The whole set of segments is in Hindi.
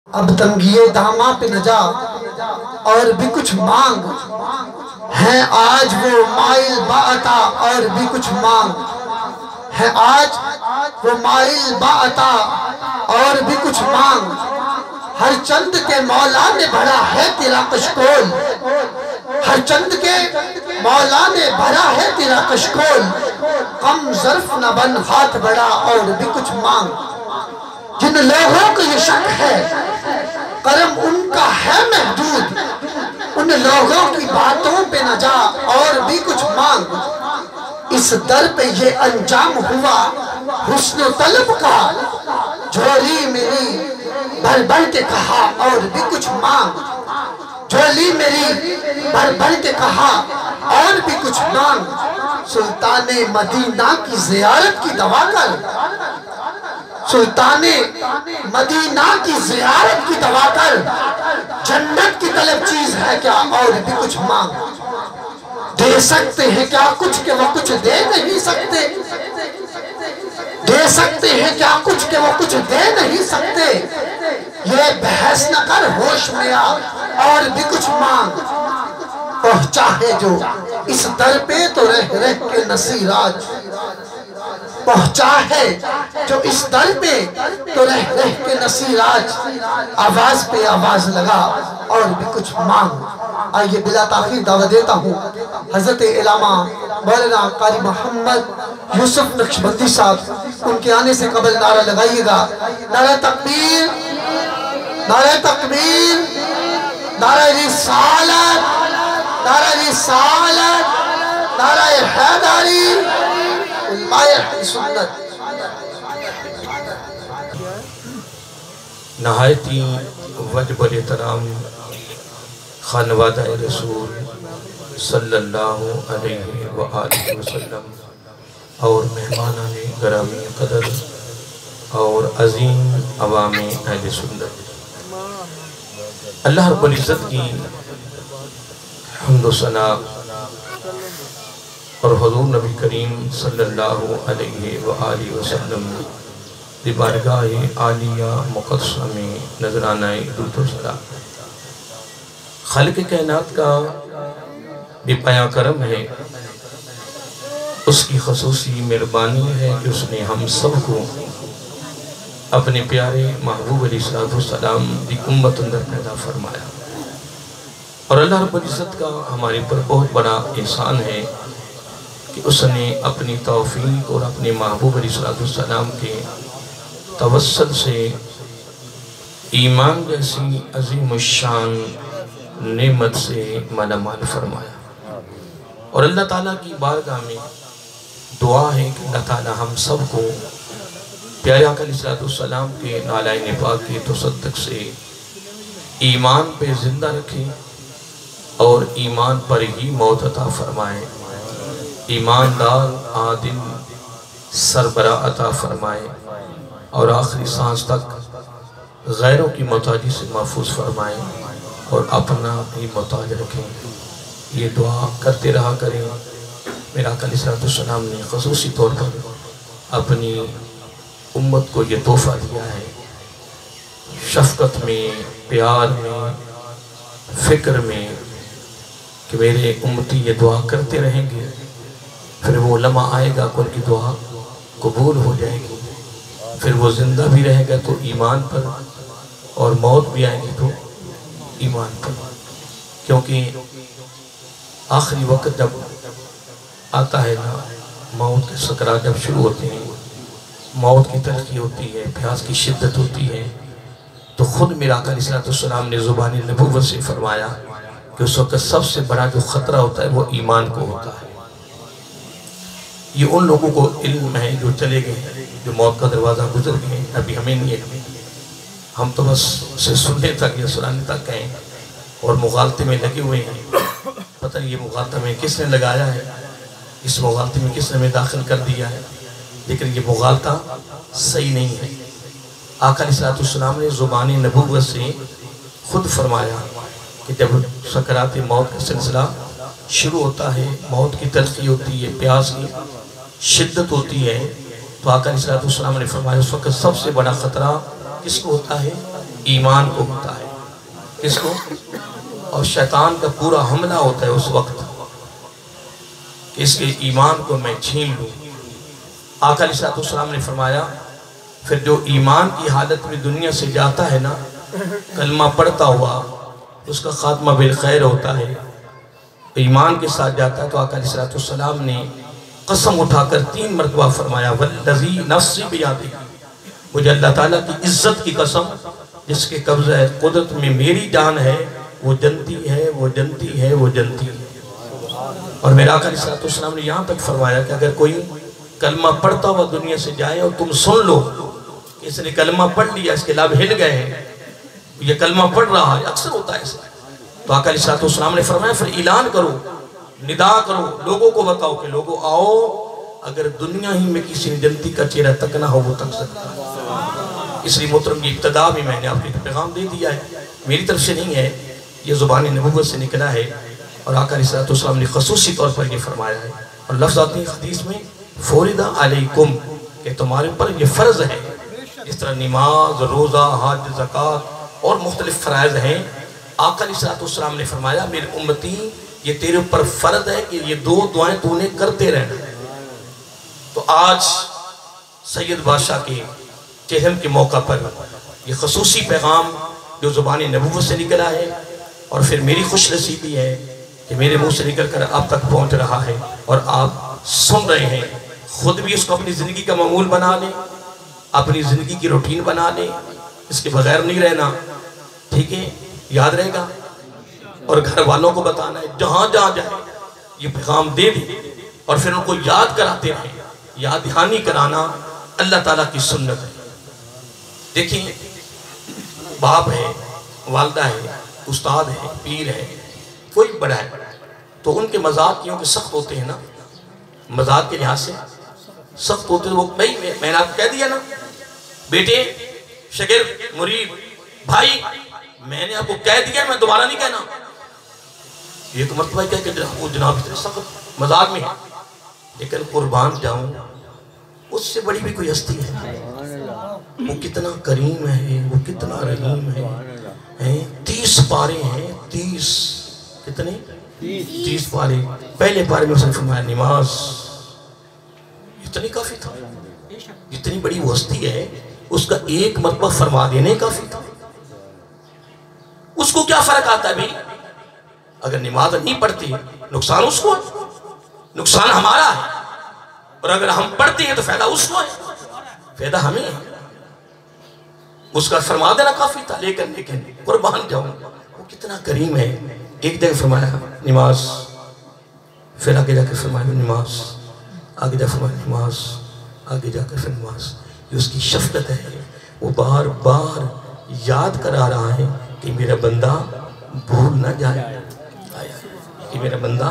अब तंगिए दामा पे न जा और भी कुछ मांग है। आज वो माइल बाता और भी कुछ मांग है। आज वो माइल बाता और भी कुछ मांग। हर चंद के मौला ने भरा है तेरा कशकोल। हर चंद के मौला ने भरा है तेरा कशकोल। कम ज़र्फ न बन हाथ बड़ा और भी कुछ मांग। जिन लोगों को ये शक है करम उनका है महदूद, उन लोगों की बातों पे न जा और भी कुछ मांग। इस दर पे ये अंजाम हुआ हुस्न तलब का। झोली मेरी भर भर के कहा और भी कुछ मांग। झोली मेरी भर भर के कहा और भी कुछ मांग। सुल्ताने मदीना की ज़ियारत की दवा कर। सुल्ताने मदीना की ज़ियारत की दवा कर। जन्नत की तलब चीज है क्या और भी कुछ मांग। दे सकते हैं क्या कुछ के वो कुछ दे नहीं सकते। दे सकते हैं क्या कुछ के वो कुछ दे नहीं सकते। ये बहस न कर होश में आ और भी कुछ मांग। पहुंचा है जो इस दर पे तो रह रह के नसीराज। पहुंचा है जो इस दर पे तो रह रह के नसीराज। आवाज पे आवाज लगा और भी कुछ मांग। आइए बिला ताखीर दावत देता हूँ हजरत इलामा मौलाना कारी मोहम्मद यूसुफ नक्शबंदी साहब। उनके आने से कबल नारा लगाइएगा। नारा तकबीर, नारा तकबीर, नारा रिसालत, नारा रिसालत, नारा हैदरी, उलमाए सुन्नत। नहायती वजबल एहतराम खानवादा रसूल सल्लल्लाहु अलैहि व आलिहि वसल्लम और मेहमानान गरामी कदर और अजीम अवामी अहले सुन्नत, अल्लाह रब्बुल इज़्ज़त की हम्द व सना और हुज़ूर नबी करीम सल्लल्लाहु अलैहि व आलिहि वसल्लम की बारगाह आलिया मुक़द्दसा में नजराना दुरूद व सलाम। खालिक़ कायनात का बेपया करम है, उसकी ख़ुसूसी मेहरबानी है कि उसने हम सब को अपने प्यारे महबूब अलैहिस्सलाम की उम्मत अंदर पैदा फरमाया। और अल्लाह रब्बुल इज़्ज़त का हमारे पर बहुत बड़ा एहसान है कि उसने अपनी तौफीक और अपने महबूब अलैहिस्सलाम के तवस्सुल से ईमान जैसी अज़ीम शान नेमत से मालामाल फरमाया। और अल्लाह ताला की बारगाह में दुआ है कि अल्लाह ताला हम सब को प्यारे आका अलैहिस्सलाम के नालाए पाक के तसद्दुक़ से ईमान पे ज़िंदा रखे और ईमान पर ही मौत अता फरमाए। ईमानदार आदिल सरबरा अता फरमाए और आखिरी सांस तक गैरों की मोहताजी से महफूज फरमाए और अपना भी मोहताज रखें। ये दुआ करते रहा करें। मेरा आका अलैहिस्सलाम ने ख़ुसूसी तौर पर अपनी उम्मत को ये तोहफ़ा दिया है, शफ़क़त में, प्यार में, फ़िक्र में, कि मेरे उम्मती ये दुआ करते रहेंगे, फिर वो लम्हा आएगा कि उनकी दुआ कबूल हो जाएगी, फिर वो ज़िंदा भी रहेगा तो ईमान पर और मौत भी आएगी तो ईमान पर। क्योंकि आखिरी वक्त जब आता है ना, मौत के सकरात जब शुरू होते हैं, मौत की तलखी होती है, प्यास की शिद्दत होती है, तो ख़ुद मेरा आका अलैहिस्सलाम ने ज़ुबानी नबूवत से फरमाया कि उस वक्त सबसे बड़ा जो ख़तरा होता है वो ईमान को होता है। ये उन लोगों को इल्म है जो चले गए, जो मौत का दरवाज़ा गुजर गए, अभी हमें नहीं है। हम तो बस उसे सुनने तक या सुनाने तक गए और मुगालते में लगे हुए हैं। पता नहीं ये मुगालता में किसने लगाया है, इस मुगालते में किसने हमें दाखिल कर दिया है, लेकिन ये मुगालता सही नहीं है। आका अलैहिस्सलाम ने ज़ुबानी नबूवत से खुद फरमाया कि जब सकरात मौत का सिलसिला शुरू होता है, मौत की तलखी होती है, प्यास की शिद्दत होती है, तो आका अलैहिस्सलाम ने फरमाया उस वक्त सबसे बड़ा ख़तरा किसको होता है? ईमान को होता है। किसको? और शैतान का पूरा हमला होता है उस वक्त कि इसके ईमान को मैं छीन लूँ। आका अलैहिस्सलाम ने फरमाया फिर जो ईमान की हालत में दुनिया से जाता है ना, कलमा पढ़ता हुआ, उसका खात्मा बिल खैर होता है, ईमान के साथ जाता है। तो आका अलैहिस्सलाम ने कसम उठाकर 3 मरतबा फरमाया, वल्लज़ी नफ्सी बियदिही, मुझे अल्लाह ताला की इज्जत की कसम जिसके कब्ज़े कुदरत में मेरी जान है, वो जनती है, वो जनती है, वो जनती है। और मेरा आका अलैहिस्सलाम ने यहाँ तक फरमाया कि अगर कोई कलमा पढ़ता हुआ दुनिया से जाए और तुम सुन लो इसने कलमा पढ़ लिया, इसके लाभ हिल गए हैं, ये कलमा पढ़ रहा है, अक्सर होता है ऐसा, तो आका अलैहिस्सलाम ने फरमाया फिर ऐलान करो, निदा करो, लोगों को बताओ कि लोगों आओ, अगर दुनिया ही में किसी जनती का चेहरा तकना हो वो तक सकता है। इसलिए मोहतरम की इब्तिदा भी मैंने आपको पैगाम दे दिया है, मेरी तरफ से नहीं है, ये ज़ुबान नबुव्वत से निकला है। और आका अलैहिस्सलाम ने ख़ुसूसी तौर पर ये फरमाया है, और लफ्ज़ आते हैं हदीस में, फ़ुरिदा अलैकुम, कि तुम्हारे पर ये फ़र्ज़ है। इस तरह नमाज, रोज़ा, हज, ज़कात और मुख्तलिफ फ़राइज़ हैं। आका अलैहिस्सलाम ने फरमाया मेरी उम्मती ये तेरे ऊपर फ़र्ज़ है कि ये 2 दुआएं तूने करते रहना। तो आज सैयद बादशाह के चेहम के मौका पर ये ख़ुसूसी पैगाम जो ज़ुबान नबुव्वत से निकला है, और फिर मेरी खुशनसीबी है कि मेरे मुंह से निकल कर आप तक पहुंच रहा है और आप सुन रहे हैं। खुद भी इसको अपनी ज़िंदगी का मामूल बना लें, अपनी ज़िंदगी की रूटीन बना लें, इसके बगैर नहीं रहना, ठीक है, याद रहेगा। और घर वालों को बताना है, जहाँ जहाँ जाए ये पैगाम दे दें और फिर उनको याद कराते रहें। याद दहानी कराना अल्लाह ताला की सुन्नत है। देखिए, बाप है, वालदा है, उस्ताद है, पीर है, कोई बड़ा है, तो उनके मजाक क्योंकि सख्त होते हैं ना, मजाक के लिहाज से सख्त होते हैं वो। भाई मैंने आपको कह दिया ना, बेटे, शागिर्द, मुरीद, भाई, मैंने आपको कह दिया, मैं दोबारा नहीं कहना। ये तो मतलब क्या कि वो जनाब इतने सख्त मजाक में है, लेकिन कुर्बान जाऊं उससे बड़ी भी कोई हस्ती है। वो कितना करीम है, वो कितना रहीम है। 30 पारे हैं, 30 कितने 30 पारे। पहले पारे में उसने फरमाया नमाज, इतनी काफी था। जितनी बड़ी वो हस्ती है उसका एक मरतबा फरमा देने काफी था। उसको क्या फर्क आता है भाई, अगर नमाज नहीं पढ़ती नुकसान उसको है, नुकसान हमारा है, और अगर हम पढ़ते हैं तो फायदा उसको है, फायदा हमें है। उसका फरमा देना काफी था, लेकिन कुर्बान जाऊं वो कितना करीम है। एक जगह फरमाया नमाज, फिर आगे जाकर फरमाया नमाज, आगे जाकर फरमाया नमाज, आगे जाकर फिर नमाज। ये उसकी शफकत है, वो बार बार याद करा रहा है कि मेरा बंदा भूल ना जाए, कि मेरा बंदा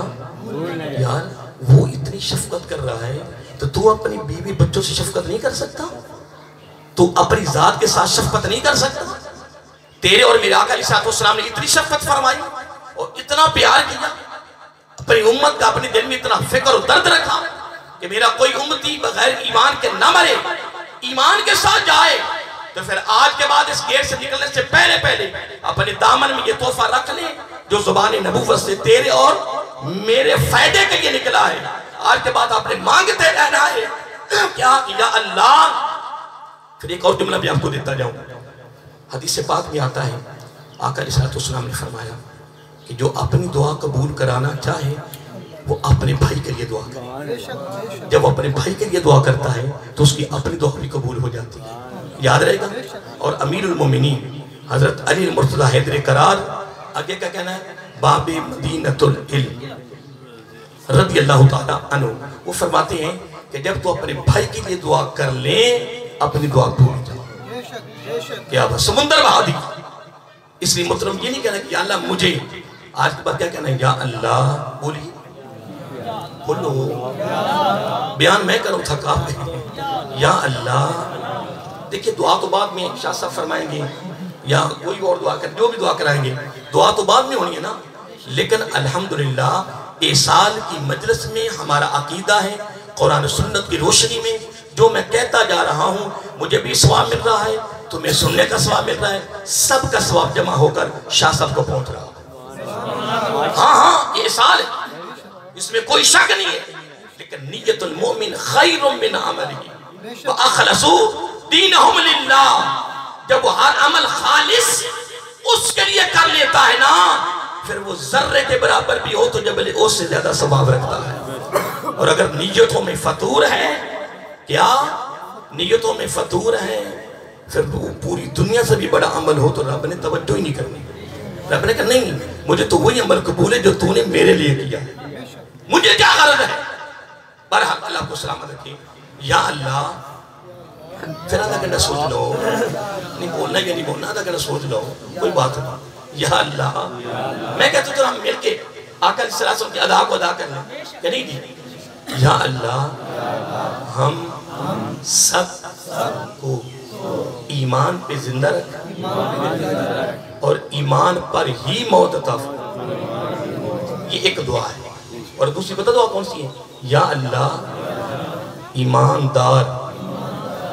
यार, वो इतनी शफकत कर रहा है, तो तू अपनी बीवी बच्चों से शफकत नहीं कर सकता? तू अपनी जात के साथ शफकत नहीं कर सकता? तेरे और मेरे आका अलैहिस्सलाम ने इतनी शफकत फरमाई और इतना प्यार किया, अपनी उम्मत का अपने दिल में इतना फिक्र और दर्द रखा कि मेरा कोई उम्मती बगैर ईमान के न मरे, ईमान के साथ जाए। तो फिर आज के बाद इस गेट से निकलने से पहले अपने दामन में ये तोहफा रख ले जो ज़ुबान नबुव्वत से तेरे और मेरे फायदे के लिए निकला है। आज के बाद आपने मांगते रहना है, क्या या अल्लाह। फिर एक और जुमला भी आपको देता जाऊं, हदीस पाक में आता है, आका अलैहिस्सलाम ने फरमाया कि जो अपनी दुआ कबूल कराना चाहे वो अपने भाई के लिए दुआ करे। जब वो अपने भाई के लिए दुआ करता है तो उसकी अपनी दुआ भी कबूल हो जाती है, याद रहेगा। और अमीरुल मोमिनीन हजरत अली मुर्तज़ा हैदर करार आगे क्या कहना है, बाबे मदीनतुल इल्म रज़ियल्लाहु ताला अन्हु, वो फरमाते हैं कि जब तो अपने भाई के लिए दुआ कर ले, अपनी दुआ भूल जाओ, क्या बस समुंदर बहा दी। इसलिए मुहतरम ये नहीं कहना कि या अल्लाह मुझे, आज के बाद क्या कहना है, या अल्लाह। बोलिए, बोलो, बयान मैं करूँ थका पे, या अल्लाह। देखिए, दुआ तो बाद में शाह साहब फरमाएंगे या कोई और दुआ कर, जो भी दुआ कराएंगे, दुआ तो बाद में होनी है ना। लेकिन अल्हम्दुलिल्लाह इस साल की मजलिस में हमारा अकीदा है, कुरान सुन्नत की रोशनी में जो मैं कहता जा रहा हूँ मुझे भी सवाब मिल रहा है, तुम्हें सुनने का सवाब मिल रहा है, सबका सवाब जमा होकर शाह साहब को पहुंच रहा है। हाँ हाँ ये साल है, इसमें कोई शक नहीं है, लेकिन नियतुल मोमिन खैरुम मिन अमलिही व अखलसू दीनहुम लिल्लाह। जब वो हर अमल खालिस उसके लिए कर लेता है ना, फिर वो जर्रे के बराबर भी हो तो जबल उससे ज्यादा सवाब रखता है। और अगर नियतों में फतूर है, क्या नियतों में फतूर है, फिर वो पूरी दुनिया से भी बड़ा अमल हो तो रब ने तवज्जो ही नहीं करनी। रब ने कहा नहीं, मुझे तो वही अमल कबूल है जो तूने मेरे लिए किया, मुझे क्या गरज है। बहरहाल अल्लाह को सलामत रखिए। या अल्लाह, फिर आधा घंटा सोच लो, नहीं बोलना या नहीं बोलना, आधा घंटा सोच लो, कोई बात नहीं। या अल्लाह, मैं कहता हूँ हम मिलके आका सलाम की अदा को अदा कर लें, क्या नहीं दी। या अल्लाह, हम सब को ईमान पे जिंदा रख और ईमान पर ही मौत अता फरमा। ये एक दुआ है। और दूसरी पता दुआ कौन सी है? या अल्लाह ईमानदार,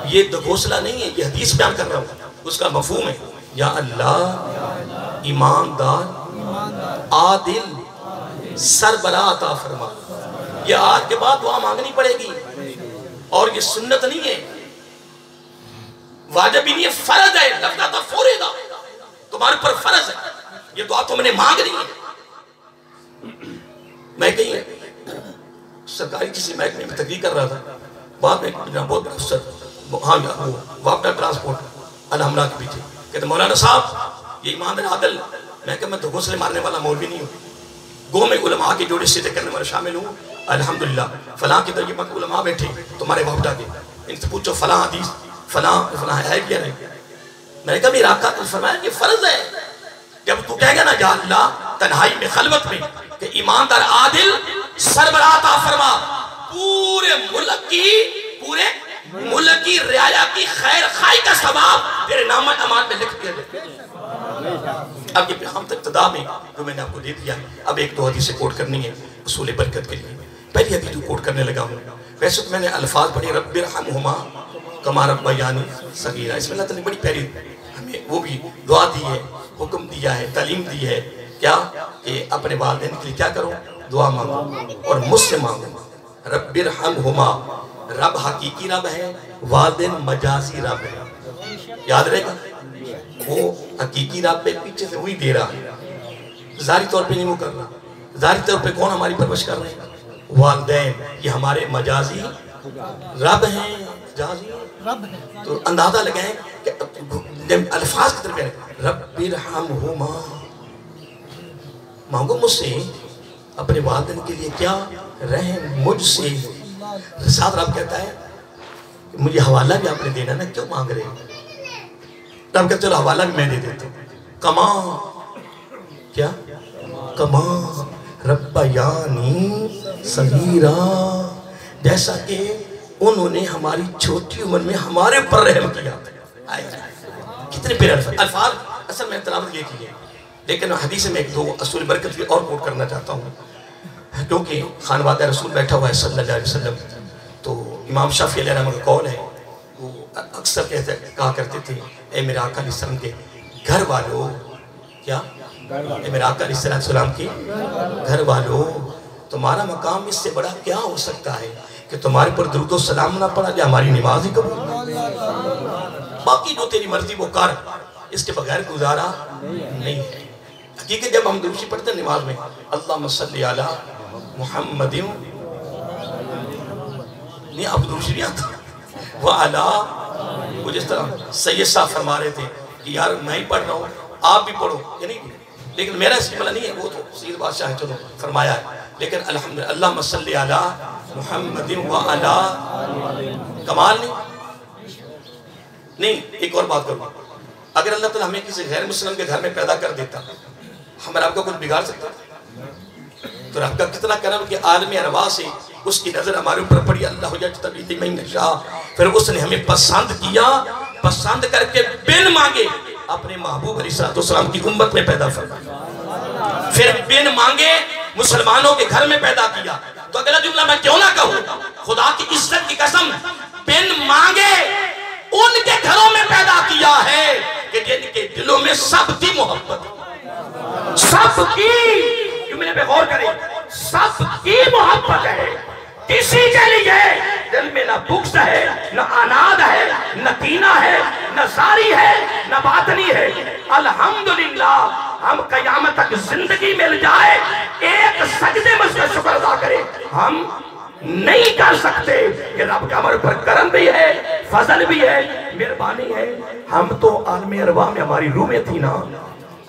ये तो घोषणा नहीं है, ये हदीस बयान कर रहा हूँ, उसका मफहूम है। या अल्लाह ईमानदार आदिल सरबरा अता फरमा। ये आज के बाद दुआ मांगनी पड़ेगी, और ये सुन्नत नहीं है, वाजिब ही नहीं है, फर्ज है। लगता तो फौरेगा, तुम्हारे पर फर्ज है, ये दुआ तुमने मांग रही है। मैं कहीं सरकारी किसी महकमे में तकरीर कर रहा था, बाद में बहुत बड़ा अफसर, हाँ वो वापडा ट्रांसपोर्ट अलहमला के पीछे, कहते मौलाना साहब ये ईमानदार आदिल। मैं कहा मैं तो घोंसले मारने वाला मौलवी नहीं हूँ, गो में उलमा के जोड़े सीधे करने वाला शामिल हूँ। अल्हम्दुलिल्लाह फलां के तरीके पर उलमा बैठे तुम्हारे वापडा के, इनसे पूछो फलां हदीस फलां फलां है क्या नहीं। मैंने कहा मेरा आका ने फरमाया ये फर्ज है। जब तू कहेगा ना या अल्लाह तन्हाई में खलवत में कि ईमानदार आदिल सरबराह अता फरमा, पूरे मुल्क की रियाया की खैर खाई का सवाब तेरे नाम अमान में लिख दिया जाए। अब ये हम तक इब्तिदा में जो मैंने आपको दे दिया, अब एक दो हदीसें कोट करनी है उसूल बरकत के लिए। पहली हदीस जो कोट करने लगा हूँ, वैसे तो मैंने अल्फाज पढ़े रब्बिरहमहुमा कमा रब्बयानी सगीरा, इसमें अल्लाह ताला ने बड़ी प्यारी हमें वो भी दुआ दी है, हुक्म दिया है, तालीम दी है, क्या कि अपने वालिदैन के लिए क्या करो, दुआ मांगो और मुझसे मांगो। रब्बिरहमहुमा, रब हकीकी रब है, वालिदैन मजाजी रब है। याद रहेगा, वो हकीकी रब पे पीछे से वही दे रहा है, जारी तौर पे नहीं वो कर रहा। जारी तौर पे कौन हमारी परवरिश कर रहे हैं? वालिदैन, ये हमारे मजाजी रब हैं, मजाजी रब है। तो अंदाजा लगाएं कि अल्फाज की तरफ रब्बिरहमहुमा, मांगो मुझसे अपने वालिदैन के लिए क्या, रहम मुझसे। साथ रब कहता है मुझे हवाला भी आपने देना ना, क्यों मांग रहे हैं? रब कहते चलो हवाला भी मैं दे देता हूँ। कमा क्या, कमा रब्बयानी सगीरा, जैसा कि उन्होंने हमारी छोटी उम्र में हमारे ऊपर रहम किया। कितने प्यारे अल्फाज असल में तलावत ये की है, लेकिन हदीस में एक दो असूल बरकत की और कोट करना चाहता हूँ, क्योंकि खानवादा रसूल बैठा हुआ है सल्लल्लाहु अलैहि वसल्लम। तो इमाम शाफी अलैहि का कौल है, वो अक्सर कहा करते थे, ए मेरे आका अलैहिस्सलाम के घर वालों, क्या ए मेरे आका अलैहिस्सलाम के घर वालों, तुम्हारा मकाम इससे बड़ा क्या हो सकता है कि तुम्हारे पर दुरूद व सलाम ना पड़ा जाए, हमारी नमाज ही कबूल। बाकी जो तेरी मर्जी वो कर, इसके बगैर गुजारा नहीं है। हकीकत जब हम दुरूद पढ़ते हैं नमाज में, अल्लाहुम्मा सल्ली अला मुहम्मदिन, नहीं अब दुरूद नहीं आता, वो अला, वो जिस तरह सैयद साहब फरमा रहे थे कि यार मैं ही पढ़ रहा हूँ आप भी पढ़ो, ये नहीं, लेकिन मेरा इसकी वाला नहीं है, वो तो सैयद बादशाह है, चलो फरमाया है। लेकिन अल्हम्दुलिल्लाह अल्लाहुम्मा सल्ली अला मुहम्मदिन व अला, कमाल नहीं। एक और बात करूँ, अगर अल्लाह ताला हमें किसी गैर मुस्लिम के घर में पैदा कर देता, हम रब का कुछ बिगाड़ सकता? तो रब का कितना करम कि आलम अरवा से उसकी नजर हमारे ऊपर पड़ी, अल्लाह यज्तबी मन यशा, फिर उसने हमें पसंद किया, पसंद करके बिन मांगे अपने महबूब अलैहिस्सलाम की उम्मत में पैदा फरमाया, फिर बिन मांगे मुसलमानों के घर में पैदा किया। तो अगला जुमला मैं क्यों ना कहूँ, खुदा की इज्जत की कसम, बिन मांगे उनके घरों में पैदा किया है कि जिनके दिलों में सबकी मोहब्बत, सबकी, मैंने पे गौर करें, सबकी मोहब्बत है। किसी के लिए दिल में न बुग़्ज़ है, न अनाद है, न कीना है, न जारी है, न बातनी है। अल्हम्दुलिल्लाह हम क़यामत तक जिंदगी मिल जाए एक सजदे में उसका शुक्र अदा करें, हम नहीं कर सकते। कि रब का हमारे पर करम भी है, फजल भी है, मेहरबानी है। हम तो आलम अरवाह में हमारी रूहें थी ना,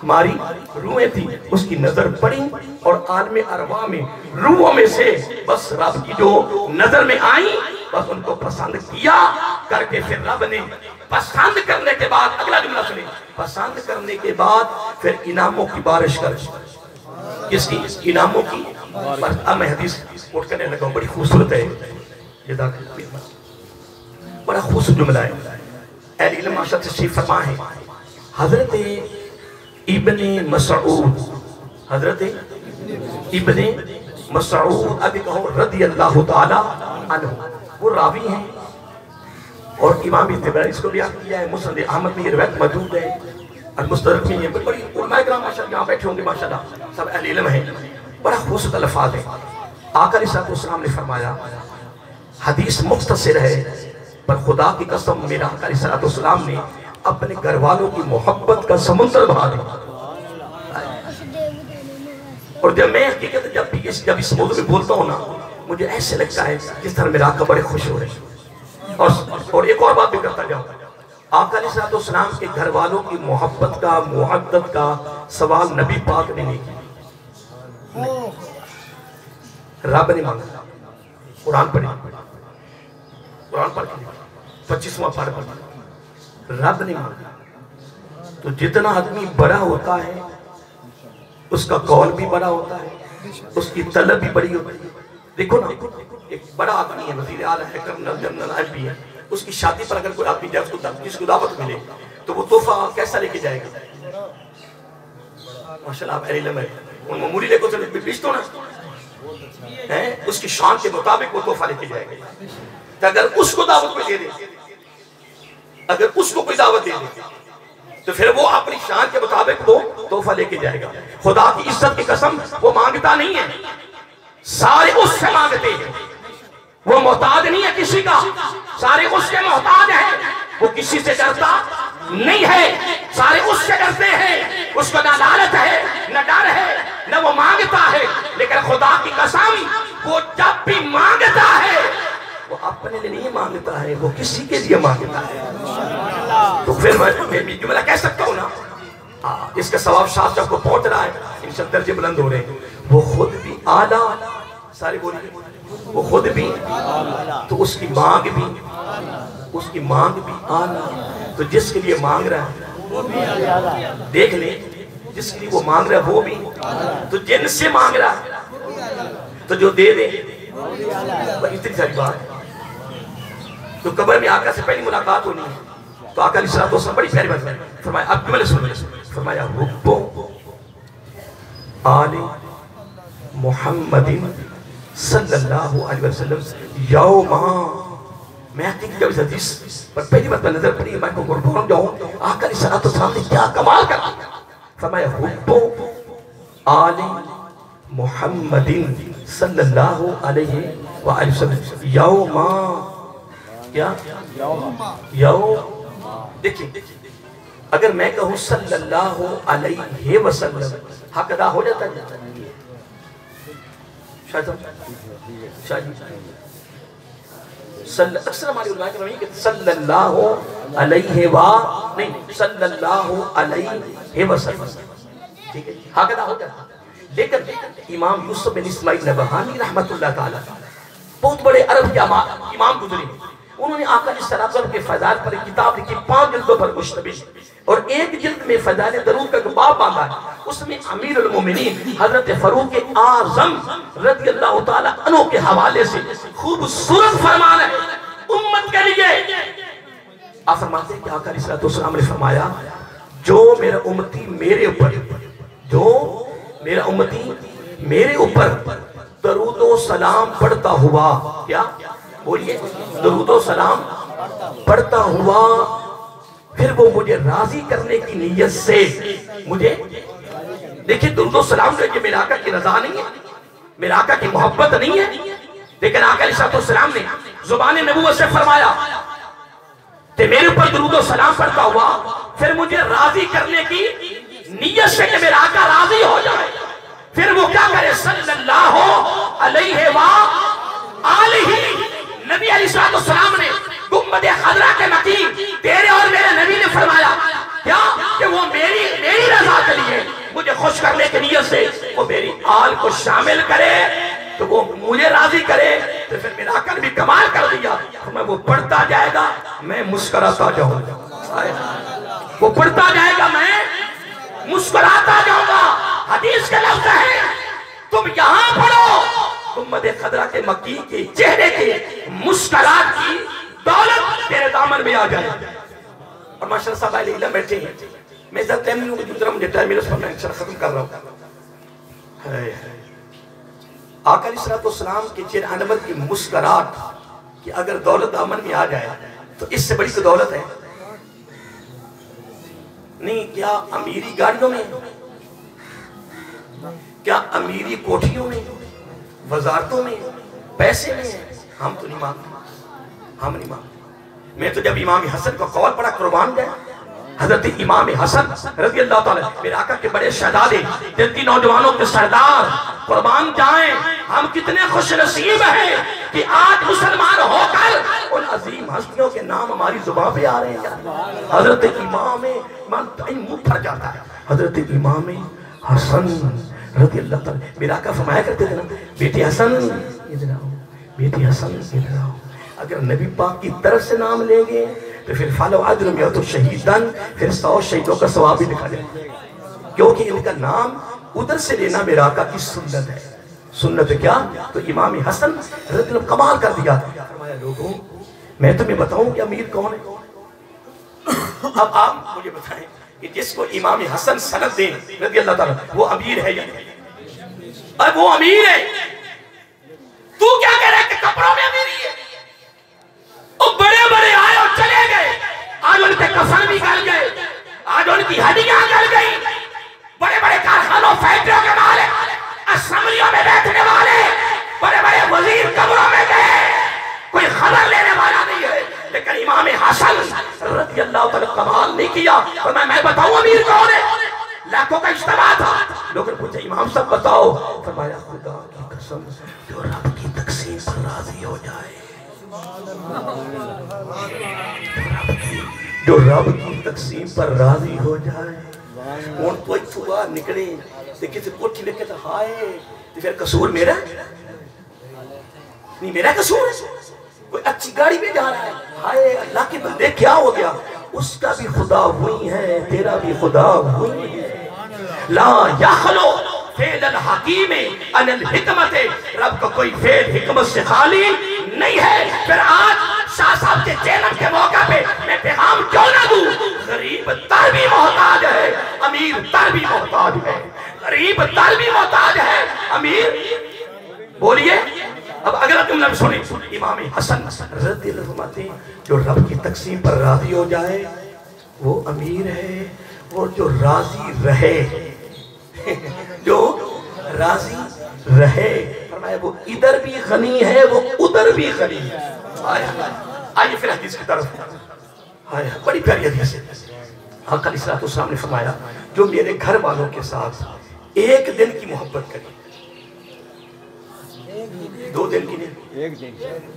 हमारी रूहें थी, उसकी नजर पड़ी और आलम अरवाह में रूहों में से बस रब की जो नजर में आई, बस उनको पसंद किया करके फिर रब ने पसंद करने के बाद, अगला जुमला सुनिए, पसंद करने के बाद फिर इनामों की बारिश कर। किसकी? इनामों की। अब मैं हदीस कोट करने लगा, बड़ी खूबसूरत है ये, बड़ा खूबसूरत जुमला है। अहले इल्म माशा तशरीफ फरमा है हजरत इब्ने मसऊद, हजरत इब्ने मसऊद अभी कहो रदियल्लाहु ताला अन्हु, वो रावी हैं और इमाम तिबरानी इसको रिवायत किया है, मुस्नद अहमद में ये रिवायत मौजूद है और मुस्तदरक में ये बड़ी उलमाए किराम माशाअल्लाह यहाँ बैठे होंगे माशाअल्लाह, सब अहले इल्म हैं, बड़ा खूबसूरत अल्फाज है। आका अलैहिस्सलाम ने फरमाया, हदीस मुख्तसर है पर खुदा की कसम मेरा आका अलैहिस्सलाम ने अपने घर वालों की मोहब्बत का समुद्र बहा दिया। और जब मैं हकीकत जब इस मौजूद में बोलता हूँ ना, मुझे ऐसे लगता है जिस तरह मेरा आका बड़े खुश हो रहे हैं। और एक और बात भी करता जाऊँ, आका अलैहिस्सलाम के घर वालों की मोहब्बत का, मुहब्बत का सवाल नबी पाक ने नहीं किया, रब ने मांगा। कुरान पढ़े, कुरान पढ़ 25वां पारा रब ने मांगा। तो जितना आदमी बड़ा होता है उसका कौल भी बड़ा होता है, उसकी तलब भी बड़ी होती है। देखो ना, एक बड़ा आदमी है, वज़ीर आला है, कर्नल जनरल एमपी है, उसकी शादी पर अगर कोई आदमी जाए, उसको किसी को दावत मिले तो वो तोहफा कैसा लेके जाएगा? माशाल्लाह आप इल्म है, उन मामूली लेको चले बीच तो ना है, उसकी शान के मुताबिक वो तोहफा लेके जाएगा। तो अगर उसको दावत कोई दे दे, अगर उसको कोई दावत दे दे तो फिर वो अपनी शान के मुताबिक वो तोहफा लेके जाएगा। खुदा की इज्जत की कसम, वो मांगता नहीं है, सारे उससे मांगते हैं। वो मोहताज नहीं है किसी का, सारे उसके मोहताज हैं। वो किसी से डरता नहीं है, सारे उससे डरते हैं। उसको ना लालच है, न डर है, न वो मांगता है। लेकिन खुदा की कसम, वो जब भी मांगता है वो अपने लिए नहीं मांगता है, वो किसी के लिए मांगता है। तो फिर मैं जुमला कह सकता हूँ ना, इसका सवाब शाह साहब को पहुंच रहा है, इंशाअल्लाह दर्जे बुलंद हो रहे हैं। वो खुद भी आला, सारे बोलिए, वो खुद भी, तो उसकी मांग भी, उसकी मांग भी आला। तो जिसके लिए मांग रहा है, देख ले, जिसके लिए वो मांग रहा है वो भी, तो जिनसे मांग रहा है तो जो दे दे, इतनी सारी बात। तो कब्र में आका से पहली मुलाकात होनी है, तो आका अलैहिस्सलाम बड़ी प्यारी बात फरमाया। अब मैंने सुन फरमाया, हुब्बो आले मुहम्मदिन सल्लल्लाहु अलैहि वसल्लम यौमा। मैं जब इस हदीस पर पहली बात नजर पड़ी, मैं को गौर जाऊं, आका अलैहिस्सलाम ने क्या कमाल कर दिया। फरमाया, हुब्बो आले मुहम्मदिन सल्लल्लाहु अलैहि वसल्लम यौमा। क्या यौम? देखिए, अगर मैं कहूं सल्लल्लाहु अलैहि वसल्लम, हक अदा हो जाता है? अक्सर हमारी उलमा के नहीं कहते सल्लल्लाहु अलैहि व, नहीं, सल्लल्लाहु अलैहि वसल्लम, ठीक है, हक अदा हो जाता है। लेकिन इमाम यूसुफ बिन इस्माइल नबहानी रहमतुल्लाह ताला, बहुत बड़े अरब के इमाम गुजरे, उन्होंने आका अलैहिस्सलाम के फज़ाइल पर एक किताब लिखी, 5 जिल्दों पर मुश्तमिल, और एक जिल्द में फज़ाइल दरूद का बाब बांधा है। उसमें अमीरुल मोमिनीन हजरत फारूक आज़म रज़ियल्लाहु ताला अन्हु के हवाले से खूबसूरत फरमान है उम्मत के लिए। आप फरमाते हैं कि आका अलैहिस्सलाम ने फरमाया, जो मेरा उम्मती मेरे ऊपर, जो मेरा उम्मती मेरे ऊपर दरूद व सलाम पढ़ता हुआ, क्या बोलिए, दरूद व सलाम पढ़ता हुआ फिर वो मुझे राजी करने की नीयत से मुझे, देखिए दुरूद सलाम जो ये मेरे आका की रजा नहीं है, मेरे आका की मोहब्बत नहीं है, लेकिन आका अलैहिस्सलाम ने जुबान नबूवत से फरमाया कि मेरे ऊपर दुरूद सलाम पढ़ता हुआ फिर मुझे राजी करने की नीयत से कि मेरा आका राजी हो जाए, फिर वो क्या करे, सल्लल्लाहु अलैहि आलिही। नबी अलैहिस्सलाम ने गुंबदे खजरा के मकीन तेरे और मेरे नबी ने फरमाया क्या कि वो मेरी रजा के लिए मुझे खुश करने की नीयत से वो मेरी आल को शामिल करे, तो वो मुझे राजी करे। तो फिर मेरा आका ने भी कमाल कर दिया, तो मैं वो पढ़ता जाएगा मैं मुस्कुराता जाऊंगा, वो पढ़ता जाएगा मैं मुस्कुराता जाऊंगा। हदीस के लफ्ज़ है तुम यहां पढ़ो गुंबदे खदरा के मक्की के चेहरे के मुस्कुराहट की दौलत तेरे दामन में आ जाए। और माशाअल्लाह साहब आले इल्म बैठे हैं, मैं जब टाइम में गुजरा मुझे टाइम मेरे सामने खत्म कर रहा हूं। आका अलैहिस्सलाम के चेहरे अनवर की मुस्कुराहट कि अगर दौलत दामन में आ जाए तो इससे बड़ी तो दौलत है नहीं। क्या अमीरी गाड़ियों में, क्या अमीरी कोठियों में, वजारतों में, पैसे में? हम तो नहीं मांगते, हम नहीं मांगते। मैं तो जब इमाम हसन का कौल पढ़ा कुर्बान गया, हजरत इमाम हसन रज़ी अल्लाह ताला मेरे आका के बड़े शहजादे, दिल की नौजवानों के सरदार कुर्बान जाएं। हम कितने खुश नसीब हैं कि आज मुसलमान होकर उन अजीम हस्तियों के नाम हमारी जुबान पे आ रहे हैं। हजरत इमाम मुंह फट जाता है, हजरत इमाम हसन रज़ी अल्लाह ताला मेरे आका फरमाया करते थे ना, बेटे हसन इधर आओ, बेटे हसन इधर आओ। अगर नबी पाक की तरफ से नाम लेंगे तो फिर फालो अजर में तो शहीदन, फिर 100 शहीदों का सवाब भी लिखा जाए, क्योंकि इनका नाम उधर से लेना मेरा आका की सुन्नत है। सुन्नत क्या? तो इमाम हसन रज़ी कमाल कर दिया, फरमाया लोगों मैं तुम्हें बताऊं कि अमीर कौन है। अब आप मुझे बताएं कि जिसको इमाम हसन सनद दें रज़ी अल्लाह ताला वो अमीर है या नहीं? अब वो अमीर है, तू क्या कह रहा है कि कपड़ों में अमीरी है? बड़े बड़े आए और चले गए, आज उनके कफन भी गल गए, आज उनकी हड्डियां गल गई। बड़े बड़े कारखानों फैक्ट्रियों के मालिक, असेंबलियों में बैठने वाले बड़े बड़े वजीर कब्रों में गए, कोई खबर लेने वाला नहीं है। लेकिन इमाम हसन रज़ी अल्लाह ताला कमाल नहीं किया, तो मैं बताऊं अमीर कौन है? लाखों का इज्तिमा था, लोगों ने पूछा इमाम साहब बताओ, फरमाया खुदा की कसम जो रब की तकसीम पर राजी हो जाए, जो रब की तकसीम पर राजी हो जाए। हूं तो इत्थों निकले ते किसी कोठी लेके तो हाय ते फिर कसूर मेरा नहीं, मेरा कसूर कोई अच्छी गाड़ी में जा रहा है, हाय अल्लाह के बंदे क्या हो गया? उसका भी खुदा हुई है, तेरा भी खुदा हुई है। ला याखलो फेल हकीम अनिल हिकमत, रब का कोई फेल हिकमत से खाली नहीं है। फिर आज शाह साहब के जन्म के मौका पे मैं पैगाम क्यों ना दूं? गरीब तर भी मोहताज है, अमीर तर भी मोहताज है, गरीब तर भी मोहताज है, अमीर। बोलिए अब अगला जुमला सुनिए, इमाम हसन रज़ी अल्लाह ताला जो रब की तकसीम पर राजी हो जाए वो अमीर है, और जो राजी रहे जो राजी रहे फरमाया वो इधर भी गनी है, वो उधर भी गनी है। आइए फिर हदीस की तरफ, बड़ी प्यारी हदीस है। आका अलैहिस्सलाम ने फरमाया जो मेरे घर वालों के साथ एक दिन की मोहब्बत करे, 2 दिन की नहीं,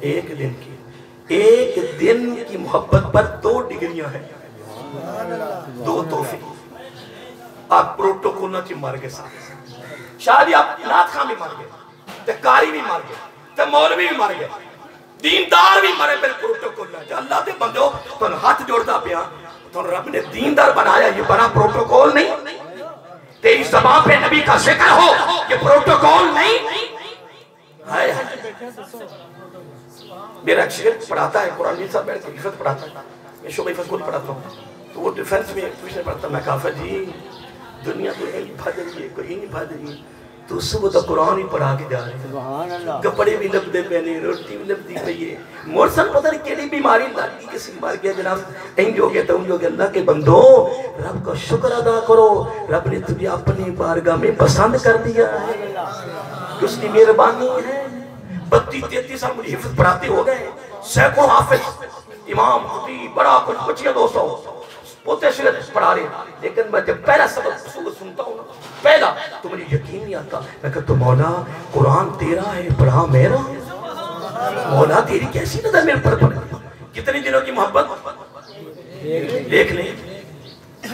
एक दिन की, एक दिन की मोहब्बत पर 2 डिग्रियां हैं, 2 तोहफे। आप प्रोटोकॉल ना मर गए साथ, शादी आप नाथ खां भी मर गए, ते कारी भी मर गए, ते मौलवी भी मर गए, दीनदार भी मरे मेरे प्रोटोकॉल ना। अल्लाह के बंदो तो हाथ जोड़ता पिया, तो रब ने दीनदार बनाया, ये बड़ा प्रोटोकॉल नहीं। तेरी ज़बान पे नबी का जिक्र हो, ये प्रोटोकॉल नहीं है। मेरा शेख पढ़ाता है कुरान साहब बैठ के हिफत पढ़ाता है, मैं शोबे हिफत को पढ़ाता हूँ, तो वो डिफेंस में ट्यूशन पढ़ता, मैं कहा जी दुनिया तो नहीं भाग रही है, कोई नहीं भाग रही है, तो सुबह तो कुरान ही पढ़ा के जा रहे हैं, कपड़े भी लभदे पहने, रोटी भी लभदी पई है, मोरसल पता नहीं केड़ी बीमारी लागी किसी मार गया जनाब। इंज हो गया तो हो गया। अल्लाह के बंदो रब का शुक्र अदा करो, रब ने तुझे अपनी बारगाह में पसंद कर दिया है, उसकी मेहरबानी है। 32-33 साल मुझे हिफ्ज़ पढ़ाते हो गए, सैकड़ों हाफिज इमाम खतीब बड़ा कुछ बचिया 200 पोते सिर पढ़ा रहे, लेकिन मैं जब पहला सबक सुनता हूँ ना पहला तो मुझे यकीन नहीं आता। मैं कहता मौला कुरान तेरा है पढ़ा मेरा, मौला तेरी कैसी नजर मेरे पर पड़े। कितने दिनों की मोहब्बत देख ले,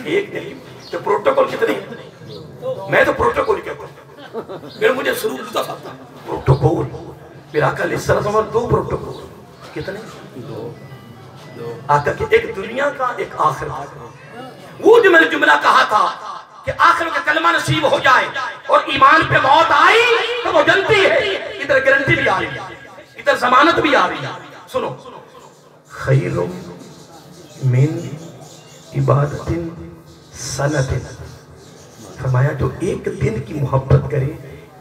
एक नहीं तो प्रोटोकॉल कितने, मैं तो प्रोटोकॉल कहता हूँ, फिर मुझे शुरू होता था प्रोटोकॉल, फिर आका इस तरह से 2 प्रोटोकॉल कितने, आका के एक दुनिया का एक आखिरत। वो जो मैंने जुमला कहा था कि आखिर का कलमा नसीब हो जाए और ईमान पे मौत आई तो वो जनती है, इधर गारंटी भी आ रही है, इधर जमानत भी आ रही है। सुनो, खैरुम मिन इबादतिन सनतिन, फरमाया जो एक दिन की मोहब्बत करे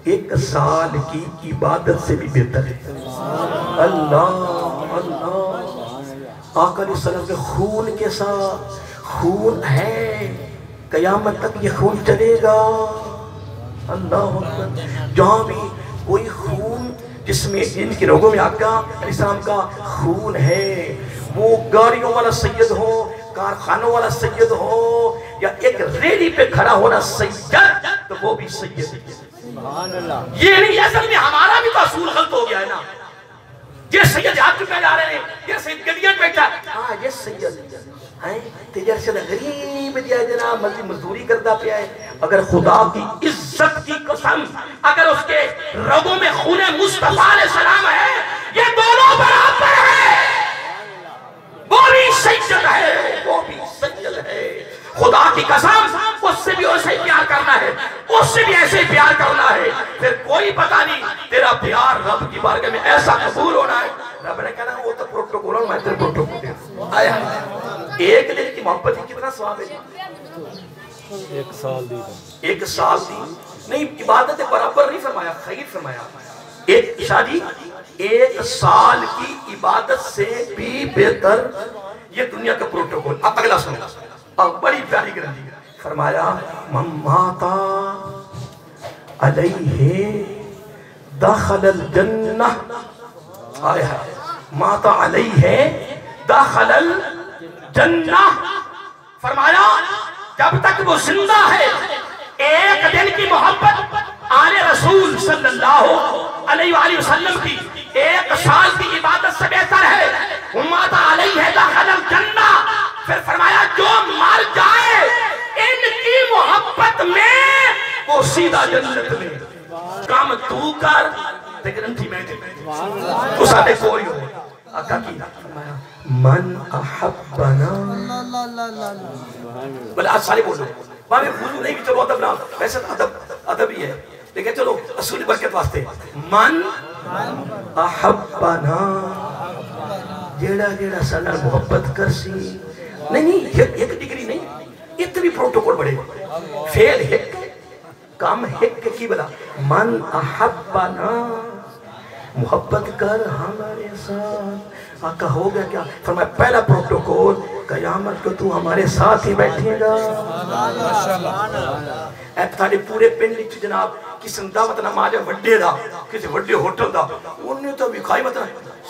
1 साल की इबादत से भी बेहतर है। अल्लाह अल्लाह, आका सल्लल्लाहु के खून के साथ, खून है कयामत तक ये खून चलेगा। अल्लाह अकबर। जहाँ भी कोई खून जिसमें इनके रोगों में आका इस्लाम का खून है, वो गाड़ियों वाला सैयद हो, कारखानों वाला सैयद हो, या एक रेडी पे खड़ा होना सैयद, तो वो भी सैयद है। ये नहीं असल में हमारा भी तो असूल गलत हो गया है ना। ये सैयद हाथ पे जा रहे हैं, ये सैयद गलियां बैठा, हाँ ये सैयद है तेरे से गरीब दिया जनाब मजदूरी करता पिया है। अगर खुदा की इज्जत की कसम, अगर उसके रगों में खूने मुस्तफा अलैहि सलाम है, ये दोनों बराबर है, वो भी सैयद है, वो भी सैयद है। खुदा की कसम, उससे भी ऐसे ही प्यार करना है, उससे भी ऐसे ही प्यार करना है, फिर कोई पता नहीं तेरा प्यार रब की बारगाह में ऐसा कबूल होना है। रब ने कहना वो तो प्रोटोकॉल और मैं तेरे प्रोटोकॉल आया। एक दिन की मोहब्बत की कितना स्वाब है, 1 साल दी, 1 साल दी नहीं, इबादत बराबर नहीं फरमाया, खैर फरमाया। एक शादी 1 साल की इबादत से भी बेहतर, ये दुनिया का प्रोटोकॉल। अब अगला सुनो, अब बड़ी प्यारी ग्रंथि फरमाया, मम्माता अलैहि दखलल जन्नह, आया माता अलैहि दखलल जन्नह। फरमाया जब तक वो जिंदा है, एक दिन की मोहब्बत आले रसूल सल्लल्लाहु अलैहि वसल्लम की 1 साल की इबादत से बेहतर है। माता अलैहि दखलल जन्नह। फिर फरमाया जो मर जाए इनकी मोहब्बत में, वो सीधा जन्नत में। काम तू कर ते ग्रंथि में तू साडे कोई हो। आका की फरमाया मन अहब्बना, बोले आज सारे बोलो, भावे वुजू नहीं भी चलो अदब ना, वैसे अदब ही है, लेकिन चलो असूल बरकत वास्ते। मन अहब्बना, जेड़ा जेड़ा साडा मोहब्बत करसी, नहीं एक डिग्री नहीं, इतनी प्रोटोकॉल बड़े फेल हिक काम हिक की बला। मन अहब्बना, मोहब्बत कर हमारे साथ। आका हो गया क्या, फरमाया पहला प्रोटोकॉल कयामत को तू हमारे साथ ही बैठेगा। साढ़े पूरे पिंड च जनाब किसी दावत ना माजा वड्डे दा, किसी वड्डे होटल दा, उन्हें तो विखाई मत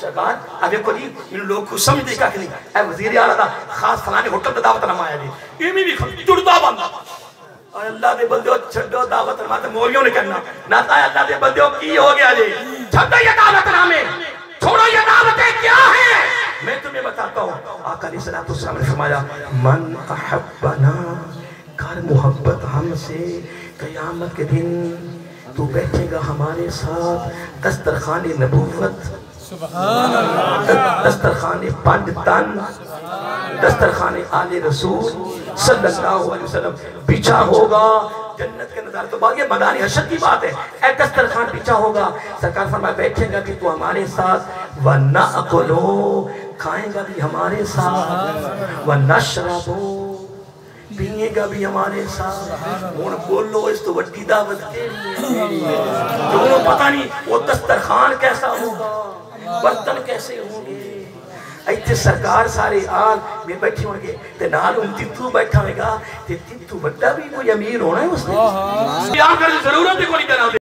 सरकार। अब देखो जी इन लोग को समझ देखा कि नहीं, ऐ वजीर आला दा खास फलाने होटल दा दावत ना माया जी, इमी भी जुड़दा बंदा। अल्लाह दे बंदो छड्डो दावत ना, तो मोरियों ने करना ना, ता अल्लाह दे बंदो की हो गया जी, छड्डो ये दावत ना में, छोड़ो ये दावतें क्या है, मैं तुम्हें बताता हूँ। आका अलैहिस्सलातु वस्सलाम ने फरमाया मन अहब्बना, कर मोहब्बत हमसे, कयामत के दिन तू बैठेगा हमारे साथ दस्तरखाने नबूवत, दस्तरखाने पंजतन, दस्तरखाने आले रसूल सल्लल्लाहु अलैहि वसल्लम बिछा होगा। जन्नत के नज़ारे तो बात, ये मदानी हशर की बात है। ऐ दस्तरखान बिछा होगा, सरकार फरमाया बैठेगा भी तू हमारे साथ, व नअकुलु, खाएगा भी हमारे साथ, व नशरबु, पिएगा रहेगा भी हमारे साथ। हुण बोलो इस तो वड्डी दावत केड़ी है? जो पता नहीं वो दस्तरखान कैसा होगा, बर्तन कैसे होंगे। इतने सरकार सारे आल में बैठे होंगे ते नाल उन तित्तू बैठा होगा ते तित्तू बड़ा भी कोई अमीर होना है उसने। जरूरत है कोई